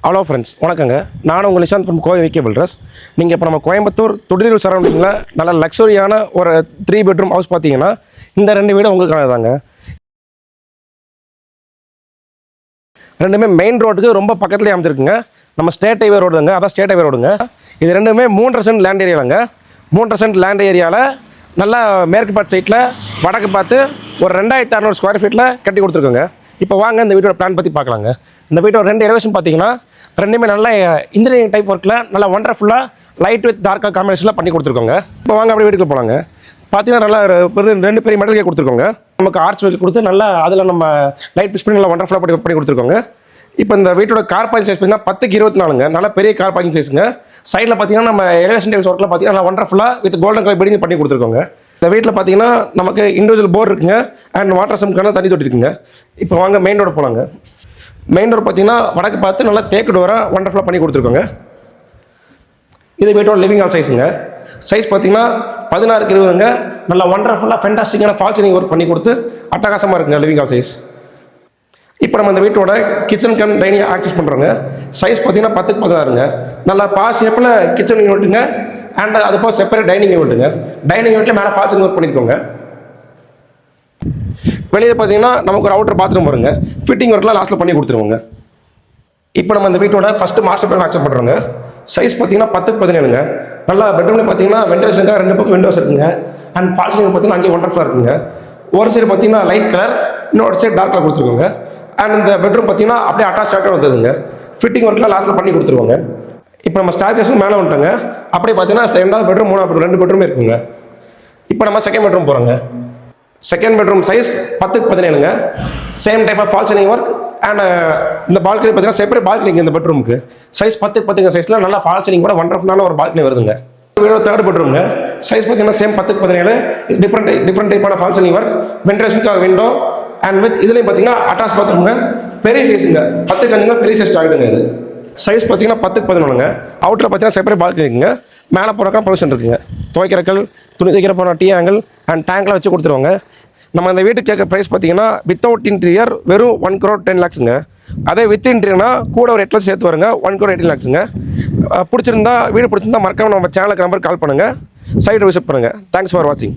Hello friends, வணக்கங்க. நானும் உங்கள் Nishanth from Kovai VK builders. நீங்கள் இப்போ நம்ம கோயம்புத்தூர் தொட்டிலூர் சரௌண்டிங்கில் நல்ல லக்ஸரியான ஒரு 3 பெட்ரூம் ஹவுஸ் பார்த்தீங்கன்னா இந்த 2 வீடு உங்களுக்கானதாங்க. ரெண்டுமே மெயின் ரோட்டுக்கு ரொம்ப பக்கத்துலேயே அமைச்சிருக்குங்க. நம்ம ஸ்டேட் ஹைவே ரோடு தாங்க, அதான் ஸ்டேட் ஹைவே ரோடுங்க. இது ரெண்டுமே 3.5 சென்ட் லேண்ட் ஏரியாவிலங்க. 3.5 சென்ட் லேண்ட் ஏரியாவில் நல்லா மேற்கு பார்த்து சைட்டில் வடக்கு பார்த்து ஒரு 2600 ஸ்கொயர் ஃபீட்டில் கட்டி கொடுத்துருக்கோங்க. இப்போ வாங்க இந்த வீட்டோட பிளான் பற்றி பார்க்கலாங்க. இந்த வீட்டோட 2 எலிவேஷன் பார்த்தீங்கன்னா ரெண்டுமே நல்ல இன்ஜினியரிங் டைப் ஒர்க்கில் நல்லா ஒண்டர்ஃபுல்லாக லைட் வித் டார்க்காக காம்பினேஷனில் பண்ணி கொடுத்துருக்கோங்க. இப்போ வாங்க அப்படியே வீட்டுக்கு போகலாங்க. பார்த்தீங்கன்னா நல்லா 2 பெரிய மெட்டல் கொடுத்துருக்கோங்க. நமக்கு ஆர்ச் வெல் கொடுத்து நல்லா அதில் நம்ம லைட் ஃபிக்ஸ் பண்ணி நல்லா ஒண்டர்ஃபுல்லாக பண்ணி கொடுத்துருக்கோங்க. இப்போ இந்த வீட்டோட கார் பார்க்கிங் சைஸ் பார்த்தீங்கன்னா 10-24ங்க. நல்ல பெரிய கார் பார்க்கிங் சைஸுங்க. சைடில் பார்த்தீங்கன்னா நம்ம எலிவேஷன் டைப்ஸ் ஒர்க்கில் பார்த்தீங்கன்னா நல்லா ஒண்டர்ஃபுல்லாக வித் கோல்டன் கலர் பில்டிங் பண்ணி கொடுத்துருக்கோங்க. இந்த வீட்டில் பார்த்தீங்கன்னா நமக்கு இண்டிவிஜுவல் போர் இருக்குங்க அண்ட் வாட்டர் சம்க்கான தண்ணி தொட்டி இருக்குங்க. இப்போ வாங்க மெயின் ரோடு போகலாங்க. மெயின் டோர் பார்த்தீங்கன்னா வடக்கு பார்த்து நல்லா தேக்கு டோராக ஒண்டர்ஃபுல்லாக பண்ணி கொடுத்துருக்கோங்க. இது வீட்டோட லிவிங் ஹால் சைஸுங்க. சைஸ் பார்த்தீங்கன்னா 16-20ங்க. நல்லா ஒண்டர்ஃபுல்லாக ஃபென்டாஸ்டிக்கான ஃபால் சீலிங் ஒர்க் பண்ணி கொடுத்து அட்டகாசமாக இருக்குங்க லிவிங் ஹால் சைஸ். இப்போ நம்ம இந்த வீட்டோட கிச்சன் கம் டைனிங் ஆக்சஸ் பண்ணுறோங்க. சைஸ் பார்த்தீங்கன்னா 10-16ங்க. நல்லா பாஸ் ஷேப்பில் கிச்சன் யூனிட்டுங்க அண்ட் அது போக செப்பரேட் டைனிங் யூனிட்டுங்க. டைனிங் யூனிட்டில் மேலே ஃபால் சீலிங் ஒர்க் பண்ணியிருக்கோங்க. வெளியே பார்த்தீங்கன்னா நமக்கு ஒரு அவுட்டர் பாத்ரூம் வருங்க. ஃபிட்டிங் ஒர்க்லாம் லாஸ்ட்டில் பண்ணி கொடுத்துருவோங்க. இப்போ நம்ம இந்த வீட்டோட ஃபஸ்ட்டு மாஸ்டர் பெட்ரூம் ஆக்செப்ட் பண்ணுறோங்க. சைஸ் பார்த்தீங்கன்னா 10-17ங்க. நல்லா பெட்ரூம்ல பார்த்தீங்கன்னா வென்டிலேஷனுக்காக 2 பக்கம் விண்டோஸ் இருக்குங்க அண்ட் ஃபால் சீலிங் பார்த்தீங்கன்னா அங்கேயே ஒண்டர்ஃபுல்லாக இருக்குங்க. ஒரு சைடு பார்த்தீங்கன்னா லைட் கலர், இன்னொரு சைடு டார்க் கலர் கொடுத்துருக்கோங்க. அண்ட் இந்த பெட்ரூம் பார்த்தீங்கன்னா அப்படியே அட்டாச்சாக வந்துடுங்க. ஃபிட்டிங் ஒர்க்லாம் லாஸ்ட்டில் பண்ணி கொடுத்துருவாங்க. இப்போ நம்ம ஸ்டார்கேஷன் மேலே வந்துட்டோங்க. அப்படியே பார்த்தீங்கன்னா 2வது பெட்ரூம் 3வது பெட்ரூம் 2 பெட்ரூமே இருக்குங்க. இப்போ நம்ம செகண்ட் பெட்ரூம் போகிறோங்க. செகண்ட் பெட்ரூம் சைஸ் 10-17ங்க. Same type of false ceiling work and இந்த பால்கனி பார்த்தீங்கன்னா செப்பரேட் பால்கனிங்க. இந்த பெட்ரூமுக்கு சைஸ் 10-10 சைஸில் நல்லா ஃபால் சீலிங் கூட ஒண்டர்ஃபுல்லான ஒரு பால்கனி வருதுங்க. தேர்ட் பெட்ரூம்ங்க. சைஸ் பார்த்தீங்கன்னா சேம் 10-17. டிஃப்ரெண்ட் டைப்பான ஃபால் சீலிங் ஒர்க், வென்டிலேஷனுக்காக விண்டோ அண்ட் வித் இதுலேயும் பார்த்தீங்கன்னா அட்டாச் பாத்ரூம்ங்க. பெரிய சைஸுங்க. 10-5 பெரிய சைஸ் ஆகிடுங்க. இது சைஸ் பார்த்தீங்கன்னா 10-11ங்க. அவுட்டில் பார்த்தீங்கன்னா செப்பரேட் பால்கனி இருக்குங்க. மேலே போகிறக்கா ப்ரொவிஷன் இருக்குங்க. துவைக்கிறக்கல், துணி துவைக்கிற போகிற டீ ஆங்கிள் அண்ட் டேங்க்லாம் வச்சு கொடுத்துருவாங்க. நம்ம இந்த வீட்டுக்கு கேட்க ப்ரைஸ் பார்த்தீங்கன்னா வித்தவுட் இன்டீரியர் வெறும் 1,10,00,000ங்க. அதே வித் இன்டீரியர்னா கூட ஒரு 8 லட்சம் சேர்த்து வருங்க. 1,18,00,000ங்க. வீடு பிடிச்சிருந்தா மறக்காம நம்ம சேனலுக்கு நம்பர் கால் பண்ணுங்கள். சைட்டை விசிட் பண்ணுங்கள். தேங்க்ஸ் ஃபார் வாட்சிங்.